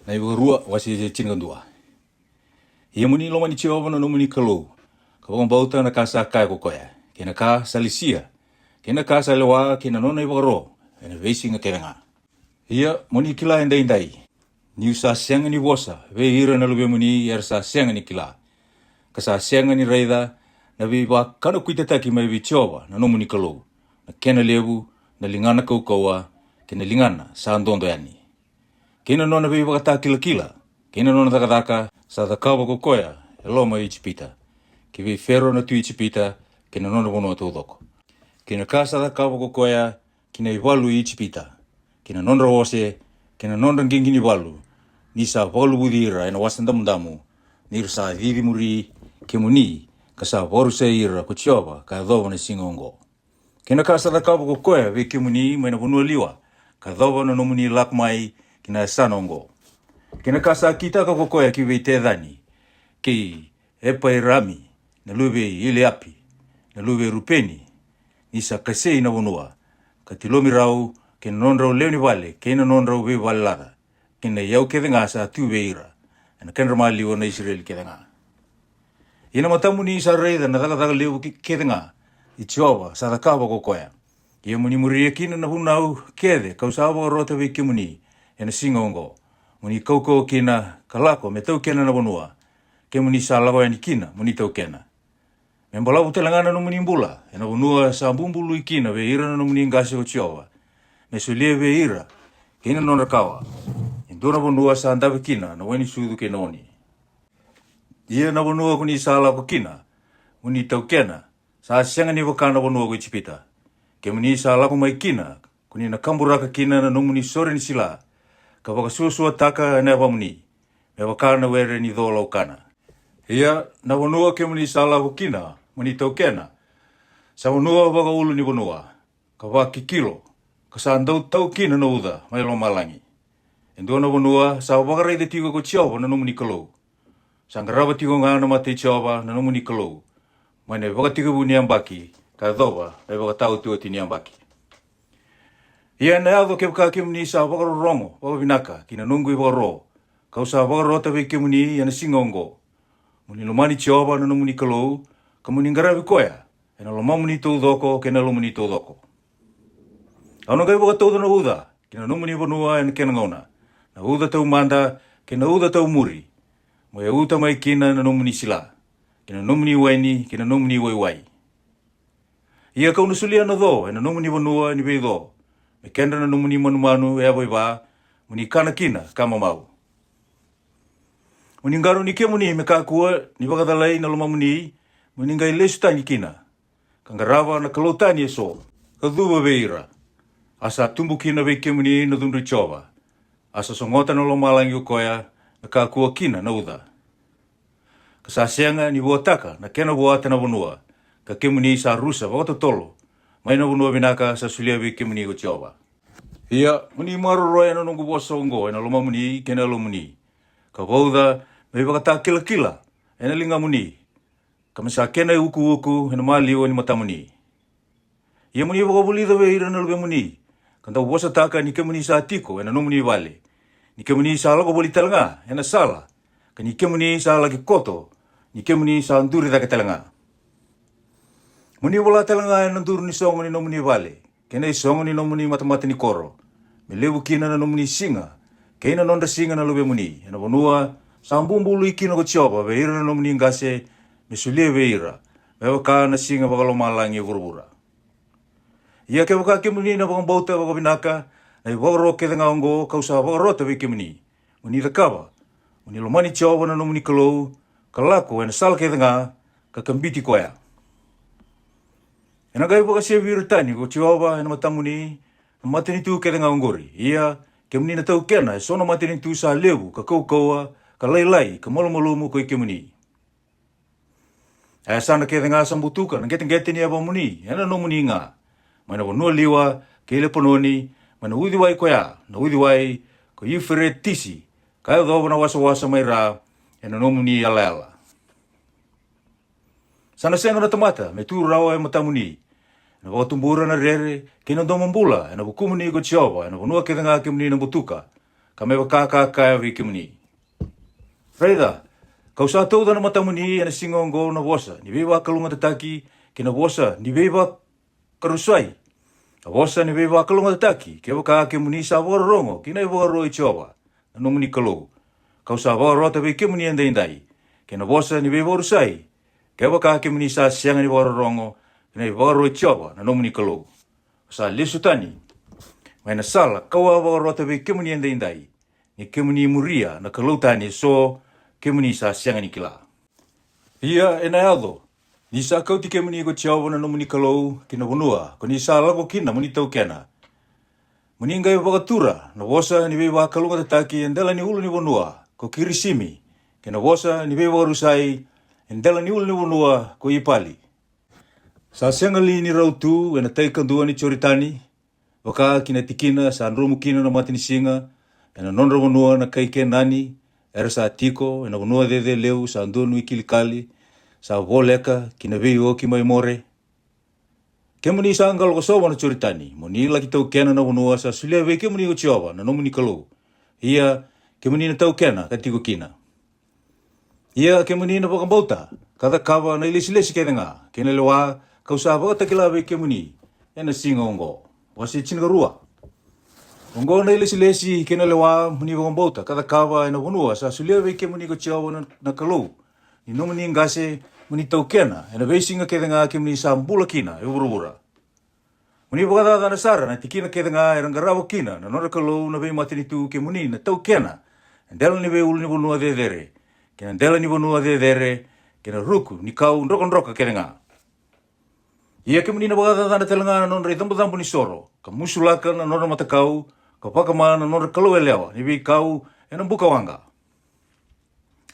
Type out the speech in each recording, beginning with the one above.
na iwa rua wasi cingandua. Ia muni loma ni Jehova no muni kalou. Ka wang bauta na kasa kai ko koya. Kena ka salisia. Kena ka salewa kena nona iwa ro. Ena veisi nga kenanga. Ia muni kila indai. Ni sa sianga ni wosa. Ve ira na lube muni yar sa sianga ni kila. Ka sa sianga ni reida na vi wa kana kuitataki mai vi Jehova na muni kalou. Na kena lebu na lingana kaukaua kena lingana sa andondo yani. Kena nona vi wakata kila. Kena nona takataka sa takawa kokoya e loma i chipita. Ki vi fero na tu i chipita kena nona wono atu doko. Kena ka sa takawa kokoya kina i walu i chipita. Kena nona ose, kena nona ngingini walu. Ni sa walu budira ena wasandamundamu. Ni sa vivi muri ke muni ka sa waru se ira ko Jehova ka dhowa na singongo. Kena ka sa takawa kokoya vi ke muni maina wonua liwa. Ka dhowa na nomuni lakmai kina sanongo. Kena kasa kita ka kokoya ki vei te dhani. Ki epa i rami, na luwe ile api, na luwe rupeni, nisa kasei na wonua. Ka tilomi rau, kena nonrau leoni wale, kena nonrau vei wale lada. Kena iau kethenga sa tu veira. Ena kena ramali o na Israel kethenga. Ina matamu ni isa reida na taka leo kethenga. I Jehova sa takawa kokoya. Ia muni muri kina na hunau kethe, kausawa rota vei ke muni, ena singongo. Muni kauko kina kalako me tau kena na wanua. Ke muni sa lawa yani kina muni tau kena. Me mbalawu telangana no muni mbula. Ena wanua sa mbumbulu ikina ve ira no muni ngase o Jehova. Me sulie ve ira. Kina nona kawa. Indona wanua sa andawe kina na weni sudu ke noni. Ia na wanua kuni sa lawa kina. Muni tau kena. Sa asianga ni wakana wanua ko ichipita. Ke muni sa lawa mai kina. Kuni na kamburaka kina na no muni sore ni sila. Ka wakasusua taka na wamuni. Me wakana were ni dhola ukana. Ia na wanua ke muni sa lawa kina. Muni tau kena. Sa wanua waka ulu ni wanua. Ka waki kilo. Ka sa andau tau kina na uda. Mai lo malangi. Endo na wanua sa wakarai de tigo ko Jehova na muni kalou. Sa ngarawa tigo ngana mate Jehova na muni kalou. Mai ne wakatiga bu niambaki. Ka dhowa. Mai wakatau tua ti niambaki. Ia na ado ke waka ke muni sa wakarorongo, wakavinaka, kina nungu i wakaro. Kau sa wakarota vei ke muni ia na singongo. Muni lomani Jehova na muni kalou, ka muni ngarawi koya. E na loma muni tau doko, ke na lomani tau doko. Auna kai wakatau na uda, kina muni wanua e na kena ngauna. Na uda tau manda, ke na uda tau muri. Mo e uta mai kina na muni sila. Kina muni waini, kina muni waiwai. Ia kau nusulia na dho, e na muni wanua ni vei dho. Me kenda na muni manu e awai wā, muni kana kina kama mau. Muni ngaru ni ke muni me kākua, ni wakadalai na loma muni, muni ngai lesu tani kina. Ka ngarawa na kalautani e so, ka dhuwa veira. Asa tumbu kina vei ke muni na dhundu Jehova. Asa songota na loma langi o koya, na kākua kina na udha. Ka sa seanga ni wataka na kena wata na wanua, ka ke muni sa rusa wakatotolo. Mai na wanua vinaka sa sulia vi ke muni ko Jehova. Ia, muni maroroa e na nungu wosa ungo, e na loma muni, ke na loma muni. Ka wauda, me wakata kila, e na linga muni. Ka masa kena uku, e na maliwa ni mata muni. Ia muni wakabulida we ira na lube muni. Ka tau wosa taka ni ke muni sa tiko, e na no muni wale. Ni ke muni sa lako boli talanga, e na sala. Ka ni ke muni sa laki koto, ni ke muni sa anduri taka talanga. Muni wala talanga e nanduru ni songo ni no muni wale. Kena i songo ni no muni matamata ni koro. Me lewu kina na no muni singa. Kena nonda singa na lube muni. Ena wanua sa mbumbulu ikina ko Jehova. Ve ira na no muni ngase me sulie ve ira. Me waka na singa wakalo malangi e vurubura. Ia ke waka ke muni na wakambauta wakavinaka. Na i wakaro ke tanga ongo kausa wakarota ve ke muni. Muni takawa. Muni lomani Jehova na no muni kalou. Kalako ena sal ke tanga ka kambiti koya. Ena kai waka sevi iritani ko Jehova ena matamuni na matini tu ke tanga ongori. Ia ke muni na tau kena e sono matini tu sa lewu ka kaukaua ka lailai ka malumolumu ko i ke muni. Ea sana ke tanga sambutuka na geteng-geteng ni aba muni ena no muni nga. Mai na wanua liwa ke ile pononi mai na udhiwai koya na udhiwai ko yifere tisi ka e dhoba na wasa-wasa mai ra ena no muni ala. Sana senga na tamata me tu rawa e matamuni. Na watumbura na rere, kina domambula, na bukumuni ko Jehova, na wanua ke tanga ke muni na butuka. ka me kaya wiki muni. Freida, kau sa tau dana mata muni ana singongo na wosa, ni wewa kalunga tataki, kina wosa, ni wewa karusai. A wosa ni wewa kalunga tataki, ke waka ke muni sa wara rongo, kina iwa roi chowa, na no muni kalou. Kau sa wara rota wiki muni anda indai, kina wosa ni wewa rusai, ke waka ke muni sa sianga ni wara rongo, kina iwa roi chowa, na no muni kalou. Sa lisutani, mai na sala, kau wara rota wiki muni anda indai, ni ke muni muria na kalou tani so, ke muni sa sianga ni kila. Ia e nai aldo, ni sa kau ti ke muni ko tiawa na no muni kalou kina wunua, ko ni sa lago kina muni tau kena. Muni ngai wakatura, na wosa ni wewa kalunga tataki endela ni ulu ni wunua, ko kirisimi, kina wosa ni wewa rusai, endela ni ulu ni wunua, ko ipali. Sa sianga li ni rautu, ena taikandua ni choritani, waka kina tikina sa anrumu kina na mati ni singa, ena nonra wunua na kaike nani, era sa tiko, ena wunua dede leu, sa andonu ikilikali, sa woleka, kina wei oki mai more. Ke muni sa angalo kosowa na choritani, muni laki tau kena na wunua sa sulia wei ke muni ko tiowa, na no muni kalou. Ia, ke muni na tau kena, ka tiko kina. Ia, ke muni na wakambauta, kada kawa na ilisi-lisi ke denga, kena lewa, kau sa wakatakila wei ke muni, ena singa ongo, wasi chinagarua. Ongo na ilisi-lisi kena lewa muni wakambauta, kada kawa ena wunua sa sulia wei ke muni ko tiowa na kalou. Ni no muni ngase muni tau kena, ena wei singa ke denga ke muni sa mbula kina, e ura-ura. Muni wakadada na sara, na tikina ke denga e rangarawa kina, na nora kalou na wei matinitu ke muni na tau kena, ndela ni wei ulu ni wunua dedere, kena ndela ni wunua dedere, kena ruku, ni kau nroka ke denga. Ia ke muni na wakadada na telanga na nora itambu ni soro, ka musulaka na nora matakau, ka pakama na nora kalou elewa, ni wei kau ena buka wanga.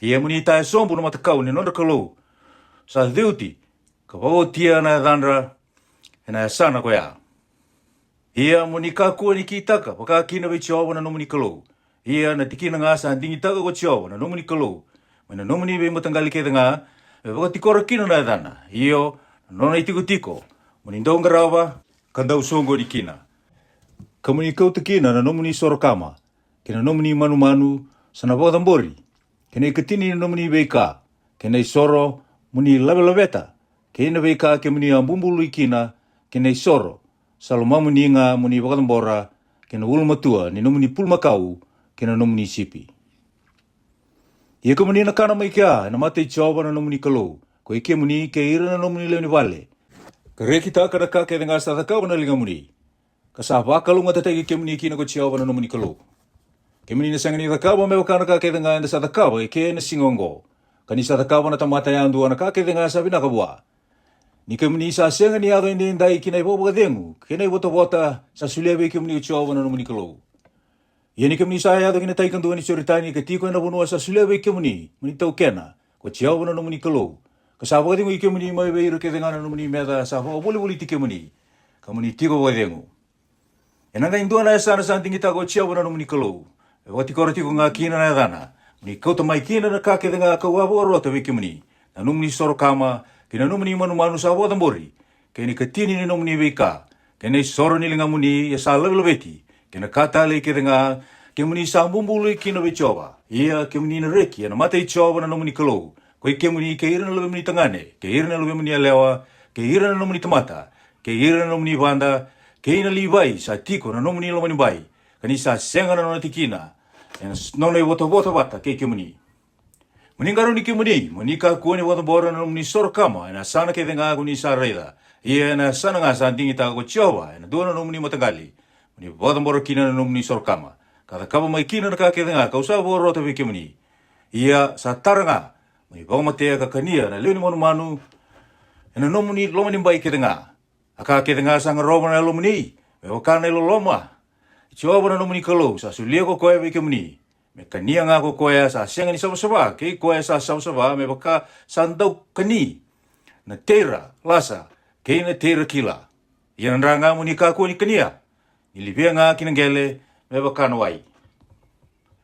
Ia muni tae sombu na matakau ni nora kalou, sa dhiuti, ka wawotia na dhanra, ena sana ko ya. Ia muni kakua ni ki taka, waka kina wei tiowa na no muni kalou. Ia na tikina ngā sa andingi taka ko tiowa na no muni kalou. Maina no muni wei matangali ke ngā, e waka tikora kina na dhana. Iyo, nona i tiko, muni ndongarawa, kandau songo ni kina. Ka muni kauta kina na no muni sorokama, kina no muni manu sana wadambori. Kena i katini no muni wei ka, kena i soro muni lawe-laweta, kena wei ka ke muni ambumbulu i kina, kena i soro, saloma muni ngā muni wakatambora, kena ulumatua ni no muni pulmakau, kena no muni sipi. Ia ka muni na kana mai kia, na mate i tiowa na no muni kalou, ko i ke muni ke ira na no muni leo ni wale. Ka reki tā karaka ke ngā satakau na linga muni, ka sa wakalunga tategi ke muni kina ko tiowa na no muni kalou. Ke muni na sangani takawa me wakanaka ke ngā enda satakawa e ke na singongo, ka ni satakawa na tamata ya andu anaka ke ngā sabina kabua. Ni ke muni sa sangani ado indi indai kina i boba dengu, kina i wota sa sulewe ke muni o tiowa na no muni kalou. Ia ni ke muni sa ado kina taikandu ani choritani ke tiko ena wunua sa sulewe ke muni tau kena, ko tiowa na no muni kalou. Ka sa wakadengu i ke muni mai weiru ke ngā na no muni meda sa wawuli ti ke muni, ka muni tiko wakadengu. E nanga indua na esa na sa antingi tako tiowa na no muni kalou. E wati kora tiko ngā kina na dhana, muni kauta mai kina na kake ngā kawawa rota wiki muni, na numuni sorokama, kina numuni manu sa wadambori, kini katini ni numuni wika, kini soro nilinga muni ya sa lawilaweti, kina katale ke ngā, ke muni sa mbumbulu kina wichowa, ia ke muni na reki, na mata i chowa na numuni kalou, koi ke muni ke ira na lawe muni tangane, ke ira na lawe muni alewa, ke ira na numuni tamata, ke ira na numuni wanda, ke ina liwai sa tiko na numuni lomani bai, kani sa senga na nona tikina, ena nona i wata wata ke muni. Muni ngaru ni ke muni ka kuani wata bora na muni sorokama, ena sana ke ngā kuni sa reida, ia ena sana ngā sa dingi ta ko tiowa, ena dua na muni matangali, muni wata bora kina na muni sorokama, kada kaba mai kina na ka ke ngā, kau sa bora rota ke muni, ia sa taranga, muni waumatea ka kania, na leo ni manu, ena no muni lomani bai ke ngā, aka ke ngā sa ngaroba na lomani, me wakana ilo loma, tiowa na muni kalou, sa sulia ko koe ke muni, me kania ngā ko koe sa sianga ni sawa-sawa, ke koe sa sawa-sawa, me waka sa ndau kani, na teira, lasa, ke na teira kila. Ia nandra ngā muni ka koe ni kania, ni libia ngā kinangele, me waka na wai.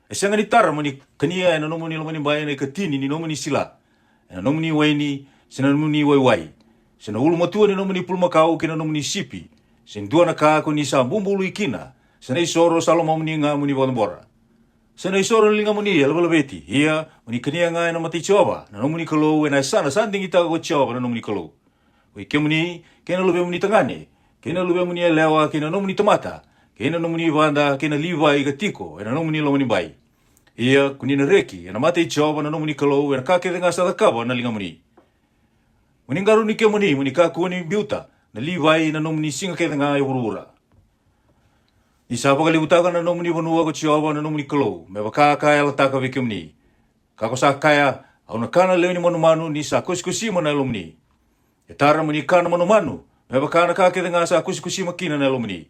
E sianga ni tara muni kania, ena no muni lomani bai, ena katini ni no muni sila, ena no muni waini, sina no muni wai, sina ulu matua ni no muni pulmakau, kina no muni sipi, sin dua na ka ko ni sa bumbulu ikina, sana i soro saloma muni ngā muni wadambora. Sana isoro linga muni albalabeti. Ia muni kania ngai na mati choba. Na no muni kalou na sana sanding ita go choba na no muni kalou. Oi ke muni kena lube muni tangane. Kena lube muni lewa kena no muni tomata. Kena no muni vanda kena liva i gatiko. Na no muni lo muni bai. Ia kunina reki na mati choba na no muni kalou na ka ke nga sa kaba na linga muni. Muni ngaru ni ke muni ka kuni biuta. Na livai na no muni singa ke nga urura. Isa pa kalibuta ka na no muni vanua ko choba na no muni kalou. Me baka kaya la taka vike muni. Kako sa kaya au na kana leo ni manu ni sa kusikusi mana lo muni. E tara muni kana manu. Me baka na ka ke nga sa kusikusi makina na lo muni.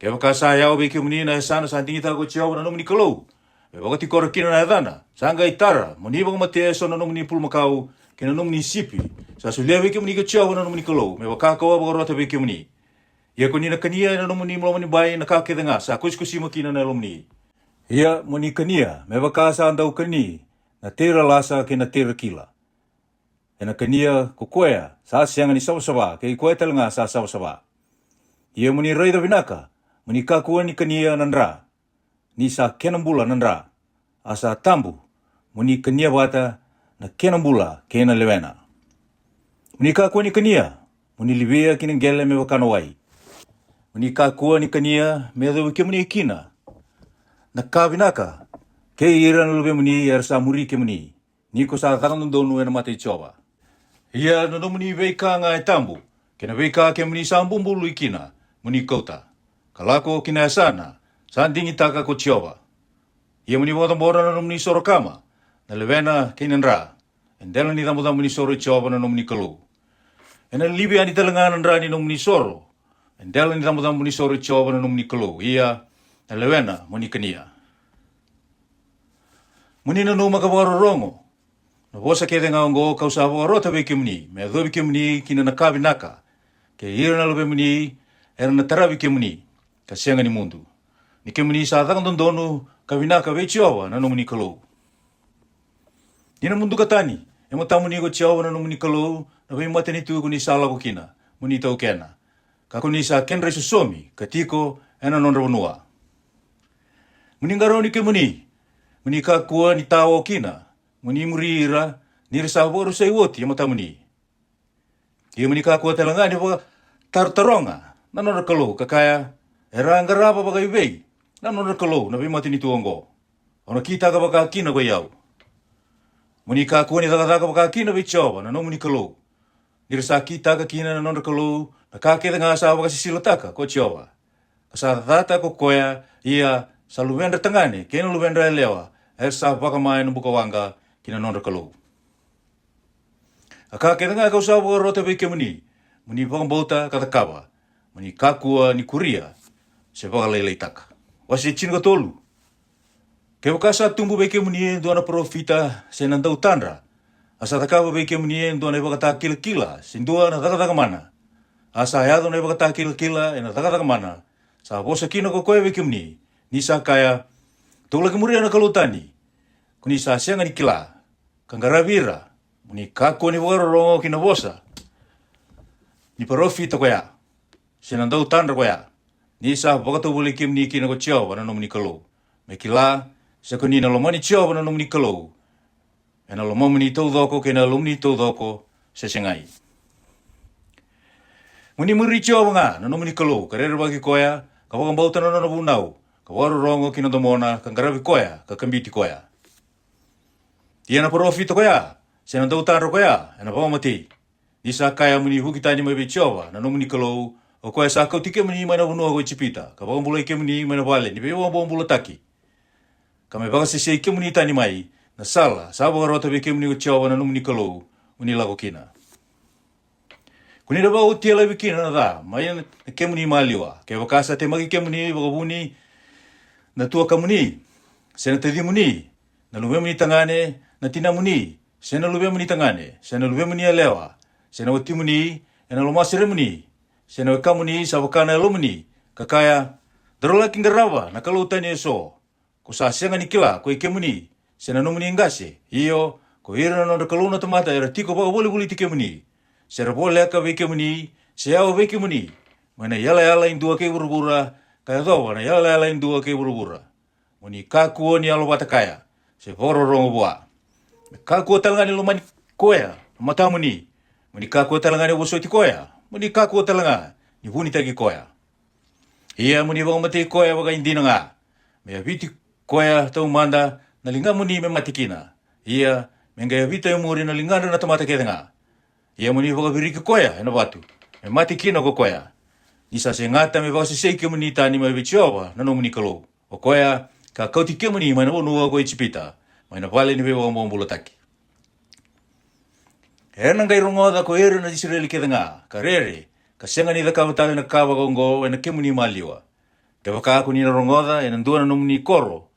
Ke baka sa yao vike muni na sana sa tingita ko choba na no muni kalou. Me baka ti kora kina na dana. Sanga itara muni baka mate so na no muni pulmakau ke na no muni sipi. Sa sulia vike muni ko choba na no muni kalou. Me baka ko baka rota vike muni. Ia ko nina kania na no muni mlomani bai na ka ke nga sa kusikusi makina na lo muni. Ia muni kania me baka sa andau kani na tera lasa ke na tera kila. E na kania kukoea sa sianga ni sawa ke koe talanga sa sawa. Ia muni reida vinaka muni kakua ni kania nandra. Ni sa kenambula nandra. Asa tambu muni kania bata na kenambula ke na lewena. Muni kakua ni kania muni livia kinengele me wakano wai. Muni kakua ni kania me dho ke muni kina. Na kavinaka ke ira na lube muni ersa muri ke muni. Niko sa takandondonu na mate choba. Ia no muni veika nga e tambu. Kena veika ke muni sa mbumbulu ikina. Muni kota. Kalako kina sana. Sandingi taka ko choba. Ia muni bora na muni sorokama. Na levena kinenra. Endela ni tamu muni soro choba na muni kalu. Ena libi ani talangan nra ni muni soro. Endela ni tamu muni soro choba na muni kalu. Ia na levena muni kania. Muni na no makawaro rongo. Na bosa ke nga ngo kau sa rota be kimni. Me do be kimni kina na kabinaka. Ke ira na lobe muni era na tarabi kimni. Ka senga ni mundu. Ni kimni sa takandondonu kabinaka be chowa na no muni kalu. Dina mundu katani. E mo tamuni ko chowa na no muni kalu. Na be mate ni tu ko ni sala ko kina. Muni tau kena. Ka ko ni sa kenre susomi katiko ena non ronua. Muni ngaro ni kimni. Muni kakua ni tao kina. Muni murira ni resa boru sai woti ya matamuni. Ia muni kakua talanga ni ba tartaronga. Nanora kalau kakaya era ngarapa ba kai vei. Nanora kalau na be mati ni tuongo. Ona kita ka baka kina ko yau. Muni kakua ni taka baka kina be choba na no muni kalau. Ni resa kita ka kina na nanora kalau na kake nga sa baka sisilotaka ko choba. Sa data ko koya ia sa luvendra tangane kena luvendra lewa. Sa baka mai no buka wanga kina nonra kalau. Aka ke nga kau sa baka rota be ke muni. Muni baka bauta kata kaba. Muni kakua ni kuria. Se baka lelei taka. Wasi chin ka tolu. Ke baka sa tumbu be ke muni doana profita se nandau tanra. Asa takaba be ke muni doana baka ta kila sin doana taka mana. Asa ya doana baka ta kila ena taka mana. Sa bosa kina ko koe be ke muni. Nisa kaya tula ke muria na kalutani. Kuni sa sianga ni kila. Kangaravira. Muni kako ni waro rongo kina bosa. Ni profita ko ya. Sinandau tandra ko ya. Nisa bakato buli kim ni kina ko choba na muni kalau. Me kila sa kuni na lomani choba na muni kalau. Ena lomani tau doko kena lomani tau doko sa sengai. Muni muri choba nga na muni kalau. Karera bagi koya. Kapag bauta na bunau. Kawaro rongo kina domona kangaravi koya, kakambiti koya. Ia na profita koya, senandau tanro koya, ena bawa mati. Nisa kaya muni hukitani mai bechowa, na no muni kalau, o koya sa kau tike muni mana bunua ko chipita, kapag mbula ike muni mana vale, ni bewa mbula taki. Kame baka sisi ike muni tani mai, na sala, sabo karota beke muni ko chowa na no muni kalau, muni lago kina. Kuni na ba utia la bikina na da, mai na ke muni maliwa, ke bakasa te magi ke muni bakabuni, na tua kamuni, sena tedi muni, na lube muni tangane, na tina muni, sena lube muni tangane, sena lube muni alewa, sena wati muni, ena lomasire muni, sena weka muni, sabakana elo muni, kakaya, darola kingarava, na kalau tanya eso, ko sa sianga ni kila, ko ike muni, sena no muni ingase, iyo, ko ira na kalau na tamata, era tiko baka boli tike muni, sera bole aka veke muni, seawa veke muni, mana yala indua ke burubura, kaya doa na yala indua ke burubura. Muni kakuo ni alo watakaya. Se voro rongo bua. Kakuo talangani lumani koea. Matamuni. Muni kakuo talangani wosoti koea. Muni kakuo talanga. Ni huni tagi koea. Ia muni wang mati koea waka indina nga. Mea viti koea tau manda na linga muni me matikina. Ia menga vita umuri na linganda na tamata keda nga. Ia muni waka viriki koea ena watu. Me matikina ko koea. Nisa se ngata me waka seike muni tani me vichiowa na no muni kalo. O koea ka kauti ke muni mana wonua ko ichipita. Maina vale ni wewa mbolo taki. Hena ngai rongoda ko eru na Israeli keda nga. Ka rere. Ka senga ni daka watale na kawa gongo ena ke muni maliwa. Te waka aku ni na rongoda ena ndua na no muni koro.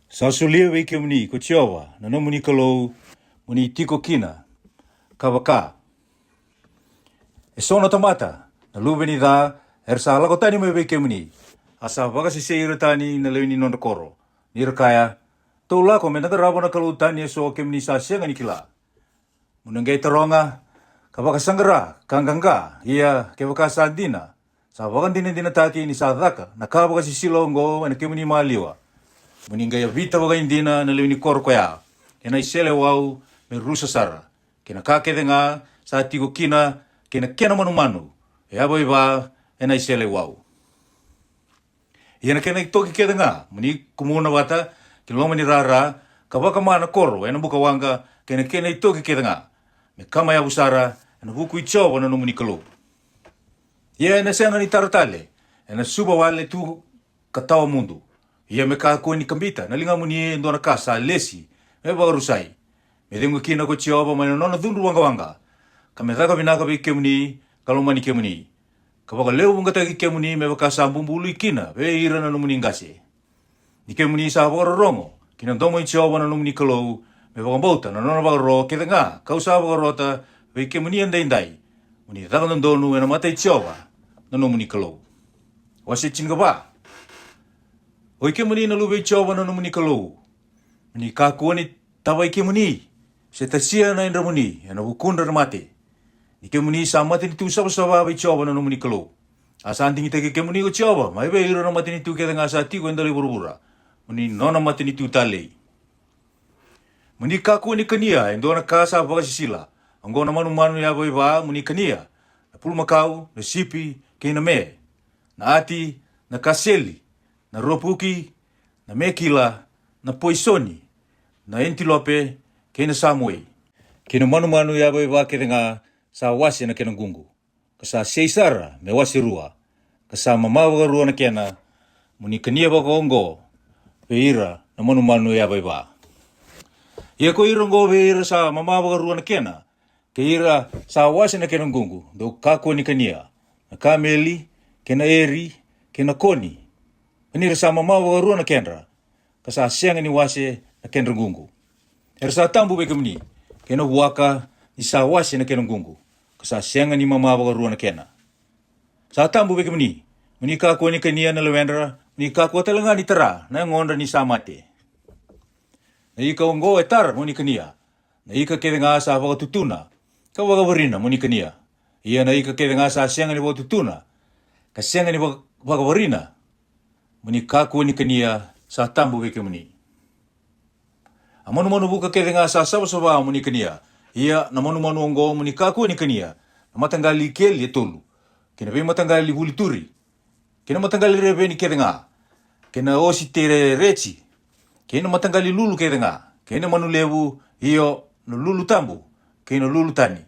Sa sulia wei ke muni ko chiowa na no muni kalo muni tiko kina. Ka waka. E sono tamata. Na lube ni da ersa alako tani me wei ke muni. Asa waka si seira tani na leuni non koro. Nira kaya. Tau lako me nagarabo na kalau tani so ke muni sa senga ni kila. Munangai taronga. Ka waka sangara, kanganga, ia ke waka sandina. Sa waka dina tati ni sa dhaka, na ka waka sisilongo, ena ke muni maliwa. Muningai vita waka indina na leuni koro koya. Ena isele wau, me rusa sara. Kena kakede nga, sa tigo kina, kena manu. E abo iwa, ena isele wau. Iena kena itoki kede nga, muni kumuna wata, kiloma ni rara, ka waka mana koro, ena buka wanga, kena itoki kede nga. Me kama ya busara, ena huku ichowa na numuni kalo. Ia ena senga ni taratale, ena suba wale tu katawa mundu. Ia me kako ni kambita, na linga muni endo na kasa, lesi, me bagarusai. Me dengu kina ko chiova, ma nona dhundu wanga. Ka me dhaka vinaka bi kemuni, kalomani kemuni. Ka waka leo wangata ki kemuni, me waka sambumbulu ikina, ve ira na numuni ngase. Ni kemuni sa wakarorongo, kina domo ichowa na numuni kalo, me waka mbauta, na nona wakaro, keda nga, kausa wakarota, ve kemuni andai. Muni dhaka nandonu, ena mata ichowa, na numuni kalo. Wase chinga ba. Oi ke muni na lube ichowa na numuni kalo. Muni kakua ni tawa ike muni. Se tasia na indra muni, ena wukundra na mate. Ni ke muni sa mate ni tu sawa ichowa na numuni kalo. Asa antingi teke ke muni ko ichowa, ma ibe iro na mate ni tu keda nga sa tiko endali burubura. Muni nona mate ni tu talei. Muni kakua ni kania, endo na kasa wakasisila. Anggo na manu ya iwa, muni kania. Na pulmakau, na sipi, ke na me. Na ati, na kaseli. Na ropuki, na mekila, na poisoni, na entilope, kena samue. Kena manu ya iwa kede nga sa wasi na kena gungu. Kasa seisara me wasi rua. Kasa mamawa rua na kena, muni kania waka ongo, veira na manu ya iwa. Ia ko ira ngo veira sa mamawa rua na kena, ke ira sa wasi na kena gungu, do kako ni kania. Na kameli, kena eri, kena koni. Ini rasa mamawa rua na kenra. Kasa sianga ni wase na kenra gungu. Rasa tambu beke mni. Kena waka ni sa wase na kenra gungu. Kasa sianga ni mamawa rua na kena. Sa tambu beke mni. Muni kako ni kania na lewendra. Muni kako talanga ni tara. Na ngondra ni sa mate. Na ika ongo etar muni kania. Na ika kede nga sa waka tutuna. Ka waka warina muni kania. Ia na ika kede nga sa sianga ni waka tutuna. Ka sianga ni waka warina. Muni kako ni kania sa tambu beke muni. Manu buka kede nga sa sawa muni kania. Ia na manu ongo muni kako ni kania. Na matanggali keli e tolu. Kena be matanggali huli turi. Kena matanggali rebe ni kede nga. Kena osi tere reci. Kena matanggali lulu kede nga. Kena manu lewu iyo no lulu tambu. Kena lulu tani.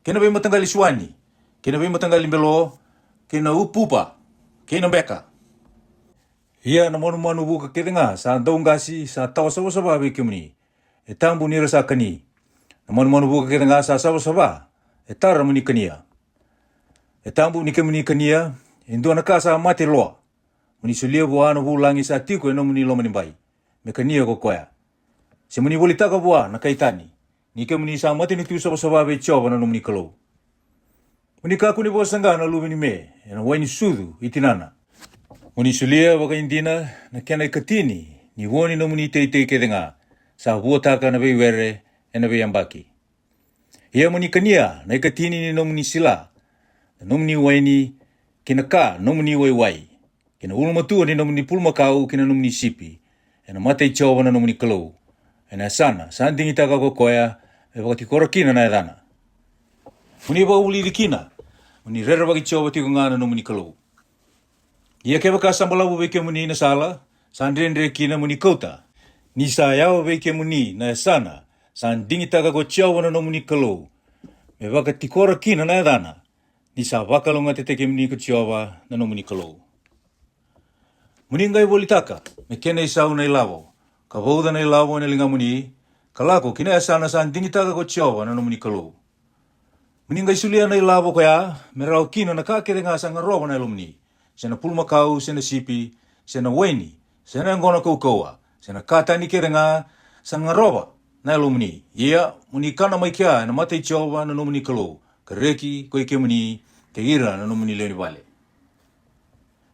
Kena be matanggali suani. Kena be matanggali melo. Kena upupa. Kena beka. Ia na manu buka kede nga sa ndongasi sa tawa sawa beke muni. E tambu nira sa kani. Na manu buka kede nga sa sawa e tara muni kania. E tambu ni ke muni kania endo na kasa mate loa. Muni sulia bua no bulangi sa tiko e no muni loma ni bai. Me kania ko koya. Se muni boli taka bua na kaitani. Ni ke muni sa mate ni tu sawa be choba na no muni kalo. Muni kaku ni bua sanga na lubi ni me. E na waini sudu itinana. Muni sulia waka indina na kena ikatini ni woni no muni teitei kede nga sa huotaka na bei were e na bei ambaki. Ia muni kania na ikatini ni no muni sila, no muni waini kena ka no muni wai. Kena ulma tua ni nomuni pulma kau kena nomuni sipi. Ena mate i chawa na nomuni kalau. Ena sana, sandingi taka ko koya, e wakati korakina na edana. Muni ba uli dikina, muni rera waki chawa tiko ngana nomuni kalau. Ia ke waka sambalawu weke muni na sala, sandrendre kina muni kota. Ni sa yawa weke muni na sana, sandingi taka ko chawa na nomuni kalau. Me wakati korakina na edana. Ni sa wakalonga te teke muni ko chawa na nomuni kalau. Muni ngai volitaka, me kena isau na ilawo. Ka vauda na ilawo na linga muni, ka lako kina asana sandingi taka ko chawa na nomuni kalau. Muni ngai sulia na ilawo kaya, me rao kina na kakere nga sanga roba na ilumni. Sena pulma kau, sena sipi, sena weni, sena ngona koukoua, sena katani kere nga sanga roba na ilumni. Ia, muni kana mai kia na mate i chawa na nomuni kalau. Ka reki, ko ike muni, ke ira na nomuni leoni vale.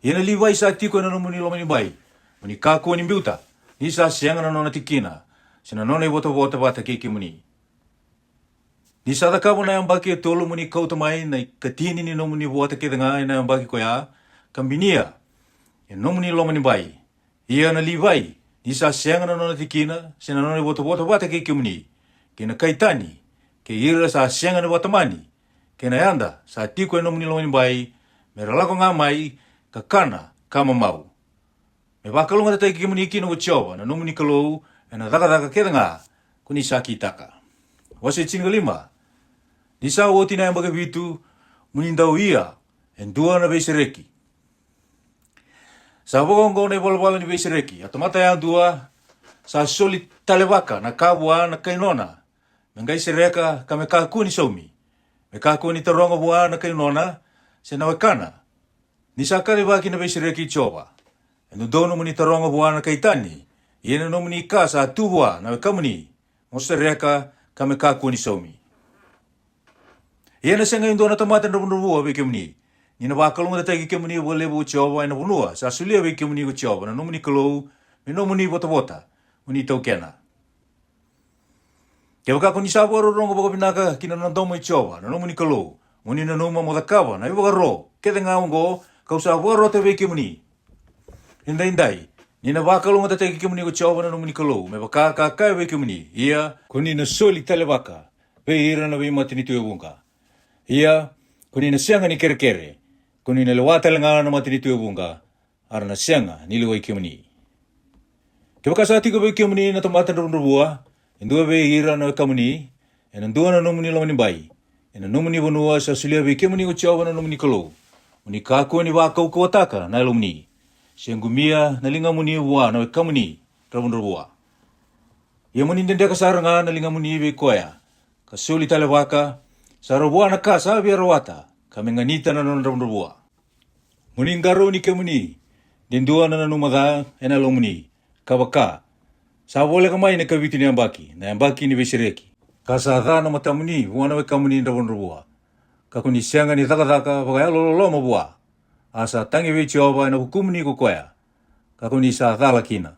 Ia na liwai sa tiko na nomuni lomani bai. Muni kako ni mbiuta. Ni sa sianga na nona tikina. Sina nona i wota wata keike muni. Ni sa da kabo na yambaki e tolu muni kauta mai na katini ni nomuni wata keda nga na yambaki ko ya. Kambinia. E nomuni lomani bai. Ia na liwai. Ni sa sianga na nona tikina. Sina nona i wota wata keike muni. Kena kaitani. Ke ira sa sianga na watamani. Kena yanda. Sa tiko e nomuni lomani bai. Mera lako nga mai. Kakana kama mau. Me wakalunga te taiki muni kino chawa na nomuni kalau e na daga keda nga kuni saki taka. Wase chinga lima. Ni sa woti na yambaga vitu muni ndau ia en dua na beisereki. Sa wakongo na iwalawala ni beisereki. Atamata ya dua sa soli talewaka na kabua na kainona. Mengai sereka kame kakuni saumi. Me kakuni taronga bua na kainona se nawekana. Ni sa kare waki na beisereki chowa. Enu dono muni taronga buana kaitani. Iena no muni ka sa tubua na kamuni. Mosereka kame kakuni saumi. Iena senga indona tamata na bunua weke muni. Nina wakalunga tataki ke muni walebu chowa ena bunua. Sa sulia weke muni ko chowa na no muni kalau. Me no muni wota. Muni taukena. Ke wakako ni sabu aroronga bako pinaka kina nandomo i chowa na no muni kalau. Muni na numa modakawa na iwaga ro. Kete nga ungo. Kau sa waro te weke muni. Indai. Nina wakalunga te teki muni ko chawa na nomuni kalau. Me waka kai weke muni. Ia, kuni na soli tale waka. Pe ira na wima tini tue bunga. Ia, kuni na sianga ni kere. Kuni na lewata lenga na matini tue bunga. Ara na sianga ni lewa ike muni. Ke waka sa tiko weke muni na tomata na rundubua. Indua we ira na weka muni. E na ndua na nomuni lomani bai. E na nomuni wanua sa sulia weke muni ko chawa na nomuni kalau. Muni kako ni wakau kuataka na ilumni. Siangumia na linga muni wa na weka muni ravunrabua. Ia muni ndendeka saranga na linga muni we koya. Kasuli tale waka. Sarabua na ka sabi arawata. Kamenganita na ravunrabua. Muni ngaro ni ke muni. Dendua na nanumaga ena lomuni. Kawaka. Sabole kamay na kawitu ni ambaki. Na ambaki ni besireki. Kasada na matamuni wa na weka muni ravunrabua. Kakuni sianga ni taka wakaya lololoma bua. Asa tangi wechi oba na hukumuni kukoya. Kakuni sa thala kina.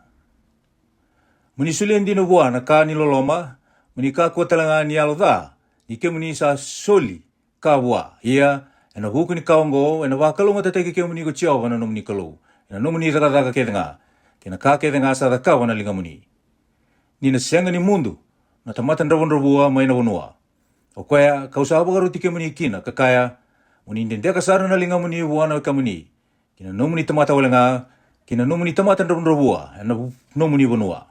Muni sulendi na bua na ka ni loloma. Muni ka kuatalanga ni alodha. Ike muni sa soli ka bua. Ia, ena hukuni kaongo, ena wakalunga tateke ke muni kuchi oba na nomuni kalau. Ena nomuni taka kedenga. Kena ka kedenga sa takawa na linga muni. Nina sianga ni mundu. Na tamata ndravunrabua maina wanua. O kaya, kau sahabu karuti ke muni kina, kakaya, muni ndendeka sara na linga muni wana weka muni. Kina no muni tamata walenga, kina no muni tamata ndrabundrabua, ena no muni wanua.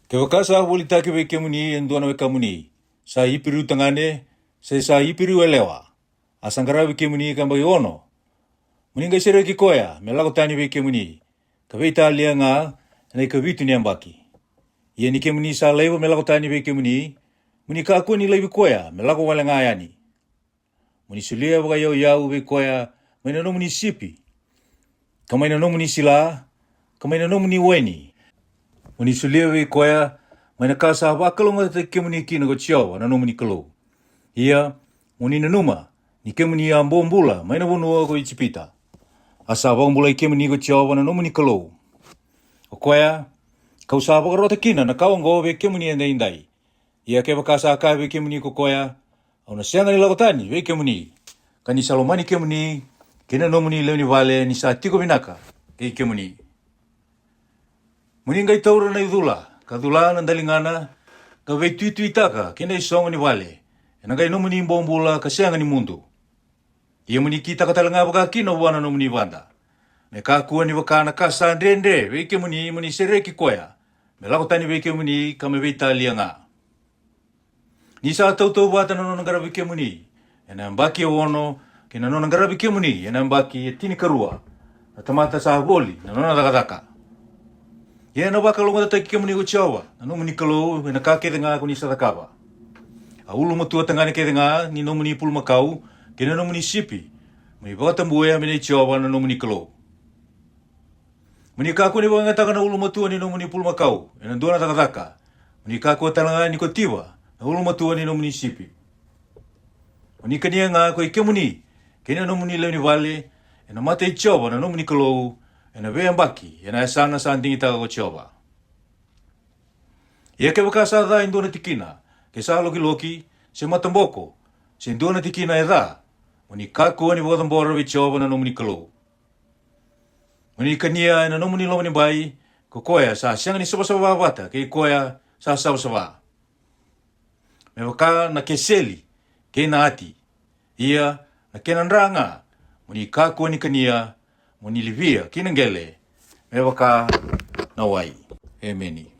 Ke waka sahabu litake weke muni enduana weka muni. Sa ipiru tangane, sa ipiru elewa. Asangara weke muni kambagi ono. Muni ngai sereki koya, melako tani weke muni. Kaweita alia nga, ena ikawitu ni ambaki. Ia ni ke muni sa lewa melako tani weke muni. Muni ka aku ni leiwi koya, me lako wale ngayani. Muni sulia waka yau we koya, maina no muni sipi. Ka maina no muni sila, ka maina no muni weni. Muni sulia we koya, maina kasa wakalunga te ke muni kina ko chiawa na no muni kalau. Ia, muni nanuma, ni ke muni ambombula, maina wunua ko ichipita. Asa wambula i ke muni ko chiawa na no muni kalau. O koya, kau sa waka rota kina na kawango we ke muni indai. Ia ke wakasa kai weke muni ko koya. Au na sianga ni lakotani weke muni. Kani salomani ke muni. kena no muni leo ni vale ni sa tiko binaka ke muni. Muni ngai taura na idula, ka dula na dalingana, ka vei taka kena isonga ni vale. Ena ngai no muni mbombula ka sianga ni mundu. Ia muni kita katalanga baka kino wana no muni vanda. Me ka kua ni wakana ka sa ndende, veike muni sereki koya. Me lako tani veike muni ka me veita lianga. Ni sa tau wata no nangara veike muni. Ena mbaki ono, kena no nangara veike muni. Ena mbaki tini karua. Na tamata sa boli, na nona dakadaka. Ia na waka longa tatai ke muni uchiawa. Na no muni kalau, ena ka kedenga kuni sa takaba. A ulu matua tangane kedenga, ni no muni pulmakau, kena no muni sipi. Muni wakatambuea mene chiawa na no muni kalau. Muni kako ni wangataka na ulu matua ni no muni pulmakau, ena dona takataka. Muni kako talanga ni kotiwa, na ulu matua ni no muni sipi. Muni kania nga koe ke muni, kena no muni leo ni vale, ena mate i chiawa na no muni kalau, ena vea mbaki, ena esana sa andingi taka ko chiawa. Ia ke wakasa dha indona tikina, ke sa loki, se matamboko, se indona tikina e dha, muni kako ni wakatambora vi chiawa na no muni kalau. Muni kania ena no muni lomani bai, ko koea sa sianga ni sabasaba wata, ke koea sa sabasaba. Me waka na keseli, ke na ati, ia na kenanranga, muni kako ni kania, muni livia, kinangele, me waka na wai. Emeni.